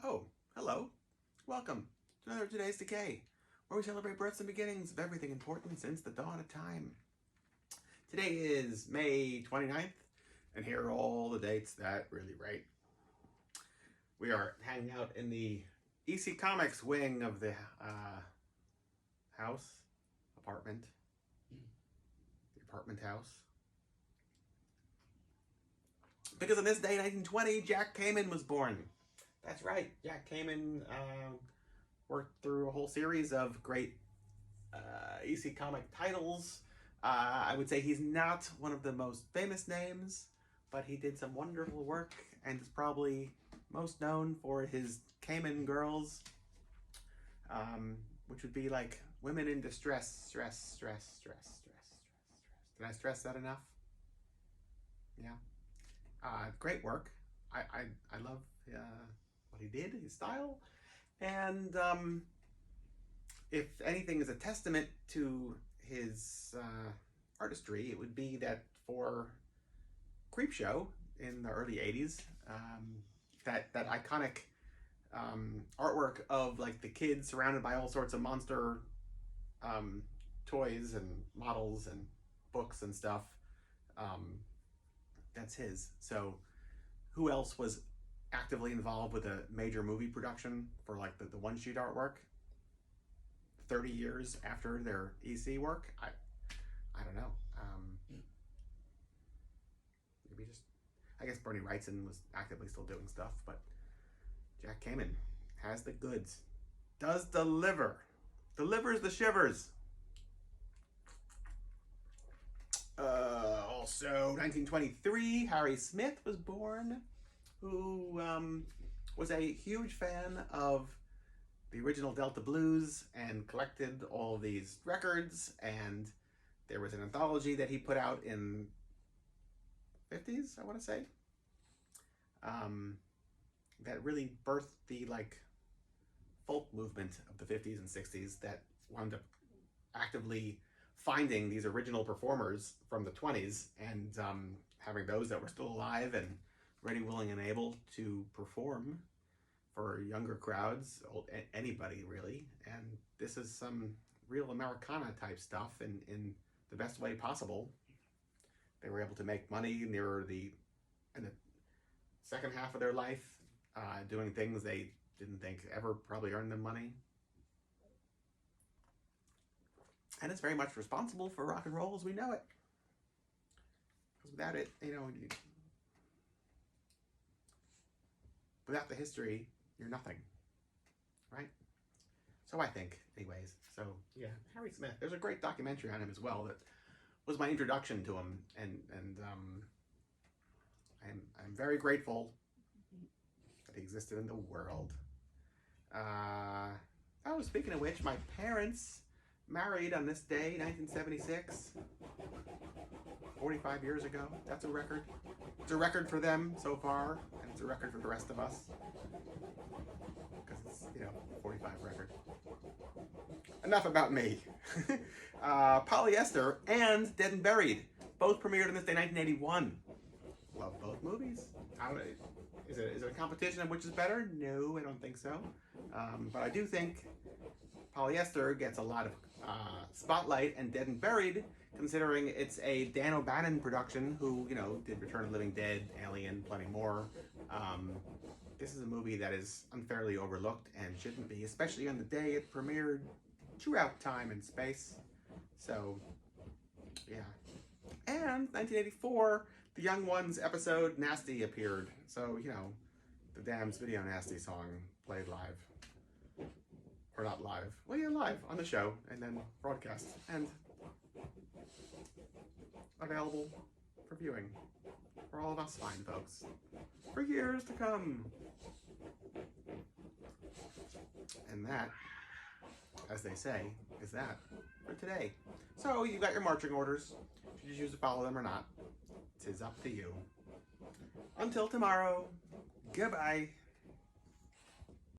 Oh, hello. Welcome to another Today's Decay, where we celebrate births and beginnings of everything important since the dawn of time. Today is May 29th, and here are all the dates that really write. We are hanging out in the EC Comics wing of the apartment house. Because on this day, 1920, Jack Kamen was born. That's right, Jack Kamen worked through a whole series of great EC comic titles. I would say he's not one of the most famous names, but he did some wonderful work and is probably most known for his Kamen girls, which would be like women in distress, stress. Did I stress that enough? Yeah. Great work. I love what he did, his style, and if anything is a testament to his artistry, it would be that for Creepshow in the early 80s, that iconic artwork of like the kids surrounded by all sorts of monster toys and models and books and stuff, that's his. So who else was actively involved with a major movie production for like the one-sheet artwork 30 years after their EC work? I don't know. Maybe just, I guess Bernie Wrightson was actively still doing stuff, but Jack Kamen has the goods, does delivers the shivers. Also, 1923, Harry Smith was born, who was a huge fan of the original Delta Blues and collected all these records, and there was an anthology that he put out in the 50s, I want to say, that really birthed the like folk movement of the 50s and 60s that wound up actively finding these original performers from the 20s and having those that were still alive and ready, willing, and able to perform for younger crowds, anybody really. And this is some real Americana type stuff in the best way possible. They were able to make money in the second half of their life, doing things they didn't think ever probably earned them money. And it's very much responsible for rock and roll as we know it. Because without it, without the history, you're nothing, right? So I think, anyways. So yeah, Harry Smith. There's a great documentary on him as well that was my introduction to him, and I'm very grateful that he existed in the world. Oh, speaking of which, my parents married on this day, 1976, 45 years ago. That's a record. It's a record for them so far, and it's a record for the rest of us, because it's, 45 record. Enough about me. Polyester and Dead and Buried both premiered on this day, 1981. Love both movies. Is it a competition of which is better? No, I don't think so. But I do think Polyester gets a lot of spotlight, and Dead and Buried, considering it's a Dan O'Bannon production who, did Return of the Living Dead, Alien, plenty more. This is a movie that is unfairly overlooked and shouldn't be, especially on the day it premiered throughout time and space. So, yeah. And 1984, The Young Ones episode Nasty appeared. So, the Damned's Video Nasty song played live. Or not live. Well, yeah, live on the show, and then broadcast, and available for viewing for all of us fine folks for years to come. And that, as they say, is that for today. So you got your marching orders. Should you choose to follow them or not? 'Tis up to you. Until tomorrow, goodbye.